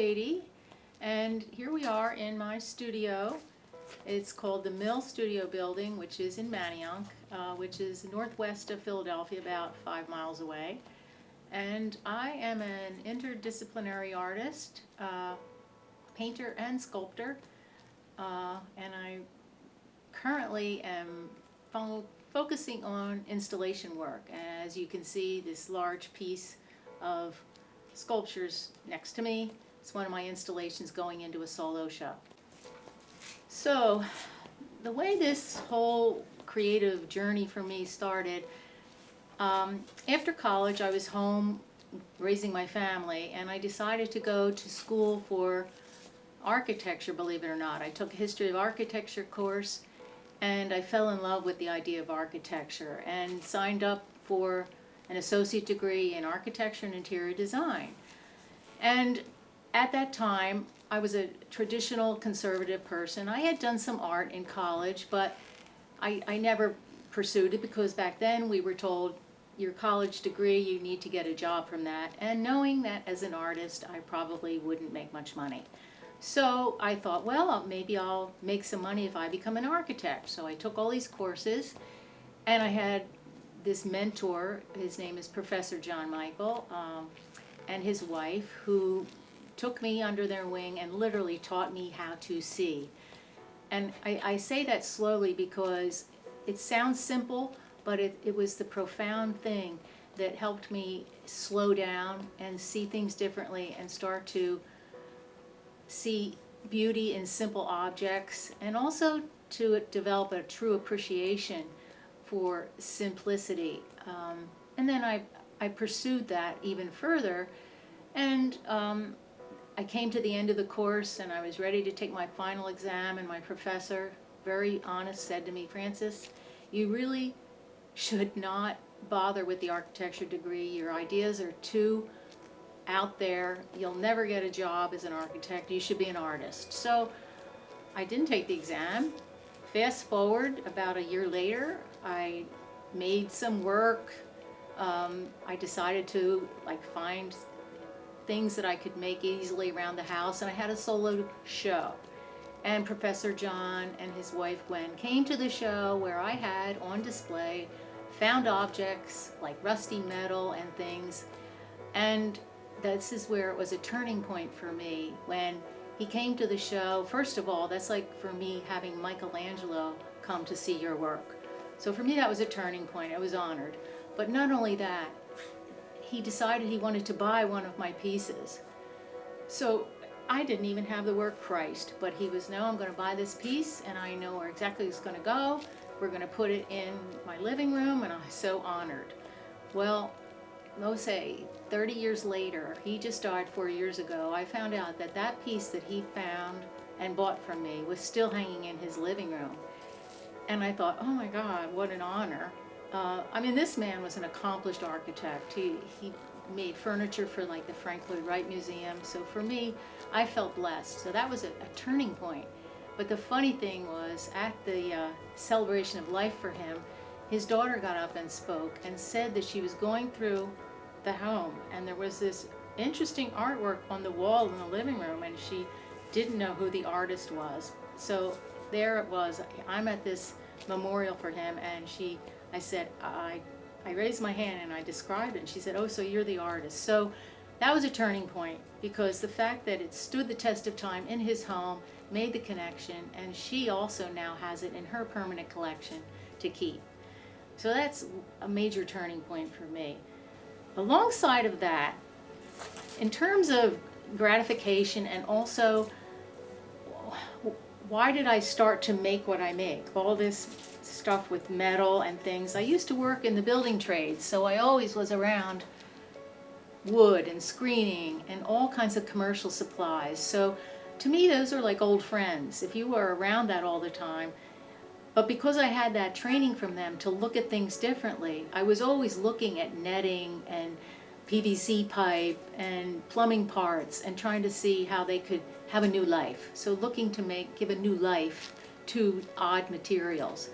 Beaty, and here we are in my studio. It's called the Mill Studio Building, which is in Manayunk, which is northwest of Philadelphia, about 5 miles away. And I am an interdisciplinary artist, painter and sculptor, and I currently am focusing on installation work. As you can see, this large piece of sculptures next to me, it's one of my installations going into a solo show. So the way this whole creative journey for me started, after college I was home raising my family, and I decided to go to school for architecture, believe it or not. I took a history of architecture course, and I fell in love with the idea of architecture and signed up for an associate degree in architecture and interior design. And at that time, I was a traditional conservative person. I had done some art in college, but I never pursued it because back then we were told, your college degree, you need to get a job from that. And knowing that as an artist, I probably wouldn't make much money. So I thought, well, maybe I'll make some money if I become an architect. So I took all these courses, and I had this mentor, his name is Professor John Michael, and his wife, who took me under their wing and literally taught me how to see. And I say that slowly because it sounds simple, but it was the profound thing that helped me slow down and see things differently and start to see beauty in simple objects, and also to develop a true appreciation for simplicity. And then I pursued that even further, and I came to the end of the course and I was ready to take my final exam, and my professor, very honest, said to me, Francis, you really should not bother with the architecture degree. Your ideas are too out there. You'll never get a job as an architect. You should be an artist. So I didn't take the exam. Fast forward about a year later, I made some work. I decided to find things that I could make easily around the house, and I had a solo show. And Professor John and his wife Gwen came to the show, where I had on display found objects like rusty metal and things. And this is where it was a turning point for me. When he came to the show, first of all, that's like for me having Michelangelo come to see your work. So for me that was a turning point. I was honored. But not only that, he decided he wanted to buy one of my pieces. So I didn't even have the work priced, but he was, no, I'm going to buy this piece, and I know where exactly it's going to go. We're going to put it in my living room, and I was so honored. Well, I'll say 30 years later, he just died 4 years ago, I found out that that piece that he found and bought from me was still hanging in his living room. And I thought, oh my God, what an honor. I mean, this man was an accomplished architect. He made furniture for the Frank Lloyd Wright Museum. So for me, I felt blessed. So that was a turning point. But the funny thing was, at the celebration of life for him, his daughter got up and spoke and said that she was going through the home, and there was this interesting artwork on the wall in the living room, and she didn't know who the artist was. So there it was. I'm at this memorial for him, and I said, I raised my hand and I described it, and she said, oh, so you're the artist. So that was a turning point, because the fact that it stood the test of time in his home made the connection, and she also now has it in her permanent collection to keep. So that's a major turning point for me. Alongside of that, in terms of gratification, and also why did I start to make what I make? All this stuff with metal and things. I used to work in the building trades, so I always was around wood and screening and all kinds of commercial supplies. So to me, those are like old friends. If you were around that all the time, but because I had that training from them to look at things differently, I was always looking at netting and PVC pipe and plumbing parts and trying to see how they could have a new life. So looking to give a new life to odd materials.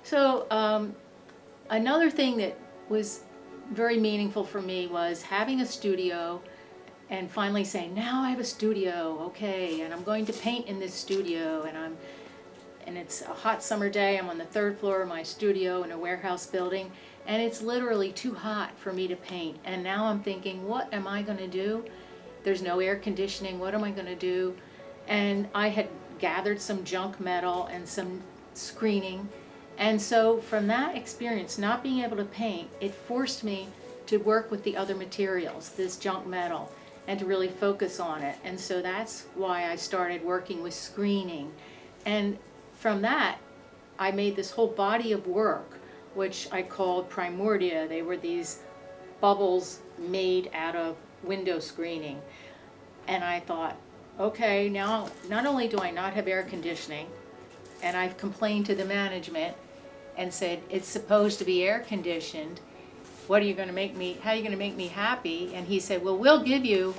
So another thing that was very meaningful for me was having a studio and finally saying, now I have a studio, okay, and I'm going to paint in this studio, and it's a hot summer day, I'm on the 3rd floor of my studio in a warehouse building, and it's literally too hot for me to paint. And now I'm thinking, what am I going to do? There's no air conditioning, what am I going to do? And I had gathered some junk metal and some screening, and so from that experience, not being able to paint, it forced me to work with the other materials, this junk metal, and to really focus on it. And so that's why I started working with screening. And from that, I made this whole body of work, which I called primordia. They were these bubbles made out of window screening. And I thought, okay, now not only do I not have air conditioning, and I've complained to the management and said, it's supposed to be air conditioned, what are you going to make me, how are you going to make me happy? And he said, well, we'll give you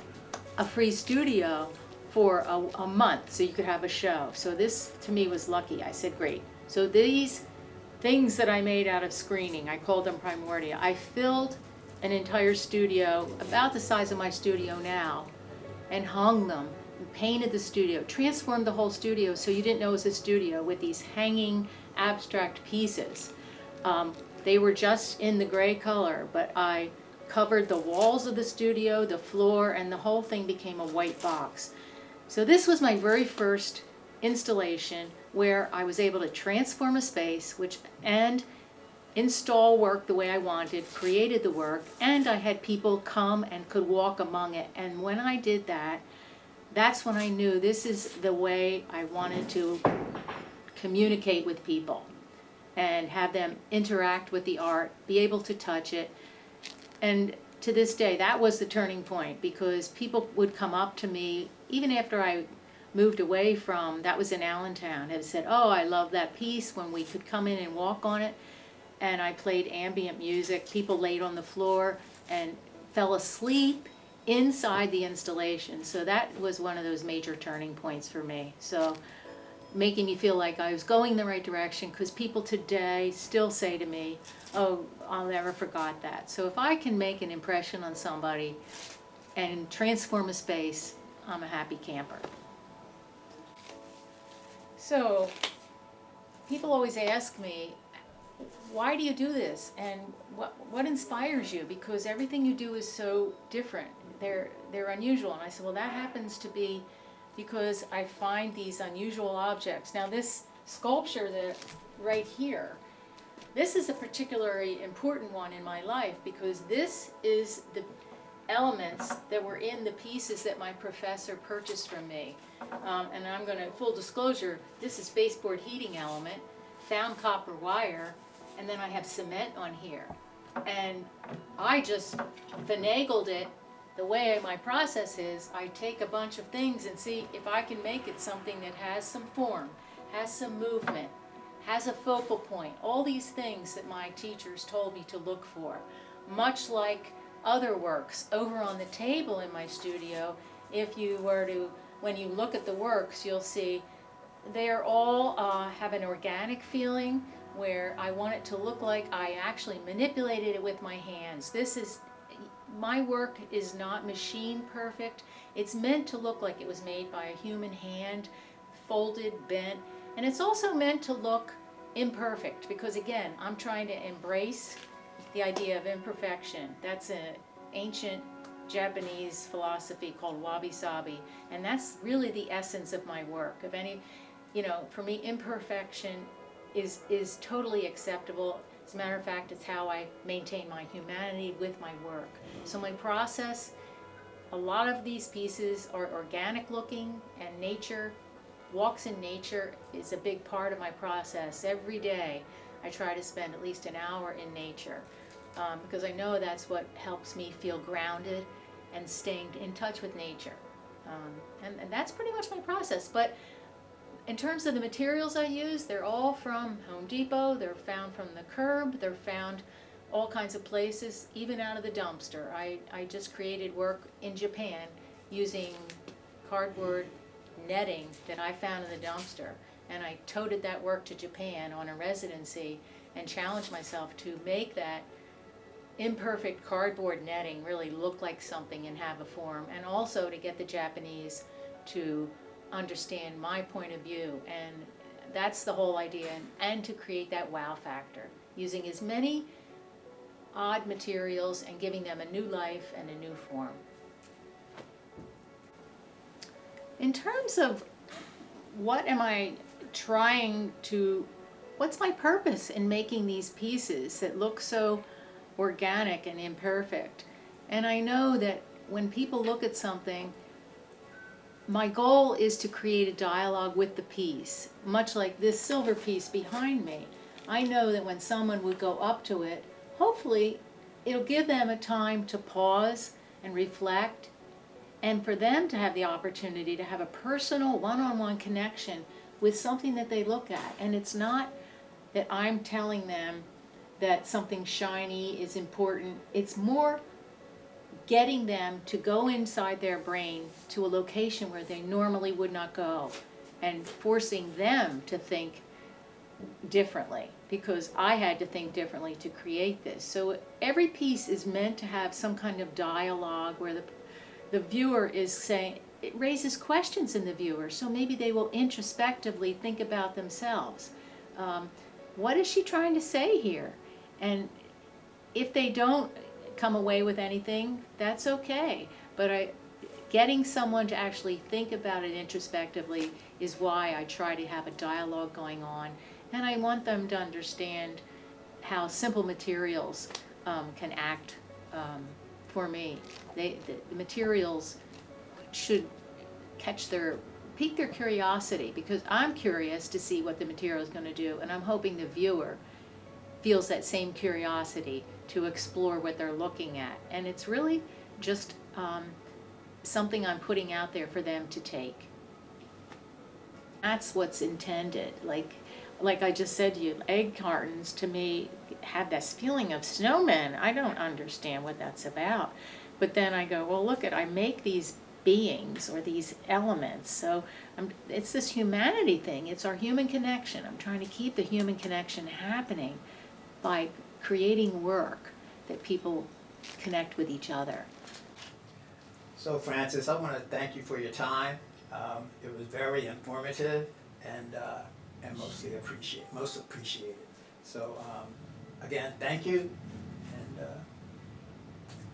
a free studio for a month so you could have a show. So this to me was lucky. I said, great. So these things that I made out of screening, I called them primordia. I filled an entire studio about the size of my studio now and hung them and painted the studio, transformed the whole studio so you didn't know it was a studio with these hanging abstract pieces. They were just in the gray color, but I covered the walls of the studio, the floor, and the whole thing became a white box. So this was my very first installation where I was able to transform a space and install work the way I wanted, created the work, and I had people come and could walk among it. And when I did that, that's when I knew this is the way I wanted to communicate with people and have them interact with the art, be able to touch it. And to this day, that was the turning point, because people would come up to me, even after I moved away from, that was in Allentown, and said, oh, I love that piece, when we could come in and walk on it. And I played ambient music. People laid on the floor and fell asleep inside the installation. So that was one of those major turning points for me. So making me feel like I was going the right direction, because people today still say to me, oh, I'll never forgot that. So if I can make an impression on somebody and transform a space, I'm a happy camper. So people always ask me, why do you do this? And what inspires you? Because everything you do is so different. They're unusual. And I said, well, that happens to be because I find these unusual objects. Now this sculpture that right here, this is a particularly important one in my life, because this is the elements that were in the pieces that my professor purchased from me. And I'm going to, full disclosure, this is baseboard heating element, found copper wire, and then I have cement on here. And I just finagled it. The way my process is, I take a bunch of things and see if I can make it something that has some form, has some movement, has a focal point, all these things that my teachers told me to look for. Much like other works over on the table in my studio, if you were to, when you look at the works, you'll see they're all have an organic feeling, where I want it to look like I actually manipulated it with my hands. My work is not machine perfect. It's meant to look like it was made by a human hand, folded, bent, and it's also meant to look imperfect, because again, I'm trying to embrace the idea of imperfection. That's an ancient Japanese philosophy called wabi-sabi, and that's really the essence of my work. If any, for me, imperfection is totally acceptable. As a matter of fact, it's how I maintain my humanity with my work. So my process, a lot of these pieces are organic looking, and nature, walks in nature is a big part of my process. Every day I try to spend at least an hour in nature, because I know that's what helps me feel grounded and staying in touch with nature. And that's pretty much my process. But in terms of the materials I use, they're all from Home Depot, they're found from the curb, they're found all kinds of places, even out of the dumpster. I just created work in Japan using cardboard netting that I found in the dumpster, and I toted that work to Japan on a residency and challenged myself to make that imperfect cardboard netting really look like something and have a form, and also to get the Japanese to understand my point of view. And that's the whole idea, and to create that wow factor, using as many odd materials and giving them a new life and a new form. In terms of what am I trying to, what's my purpose in making these pieces that look so organic and imperfect? And I know that when people look at something, my goal is to create a dialogue with the piece, much like this silver piece behind me. I know that when someone would go up to it, hopefully it'll give them a time to pause and reflect, and for them to have the opportunity to have a personal one-on-one connection with something that they look at. And it's not that I'm telling them that something shiny is important. It's more getting them to go inside their brain to a location where they normally would not go, and forcing them to think differently, because I had to think differently to create this. So every piece is meant to have some kind of dialogue where the viewer is saying, it raises questions in the viewer, so maybe they will introspectively think about themselves. What is she trying to say here? And if they don't come away with anything, that's okay. But getting someone to actually think about it introspectively is why I try to have a dialogue going on. And I want them to understand how simple materials can act for me. The materials should pique their curiosity, because I'm curious to see what the material is going to do, and I'm hoping the viewer feels that same curiosity to explore what they're looking at. And it's really just something I'm putting out there for them to take. That's what's intended. Like I just said to you, egg cartons to me have this feeling of snowmen. I don't understand what that's about. But then I go, well, look, I make these beings or these elements. So it's this humanity thing. It's our human connection. I'm trying to keep the human connection happening by creating work that people connect with each other. So Francis, I want to thank you for your time. It was very informative and most appreciated. So again, thank you, and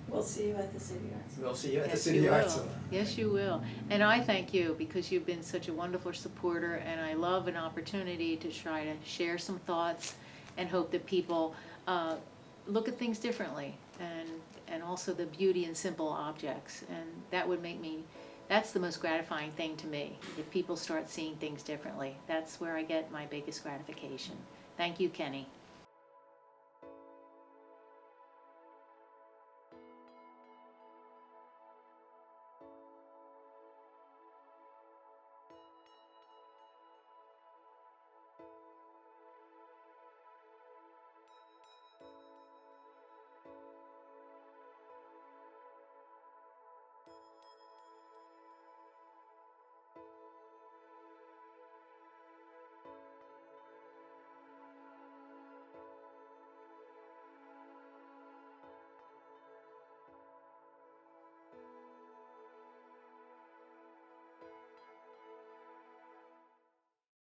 we'll see you at the City Arts. We'll see you at the Yes, City you Arts will. Salon. Yes, you will. And I thank you, because you've been such a wonderful supporter, and I love an opportunity to try to share some thoughts and hope that people look at things differently, and also the beauty in simple objects. And that would make me, that's the most gratifying thing to me, if people start seeing things differently. That's where I get my biggest gratification. Thank you, Kenny.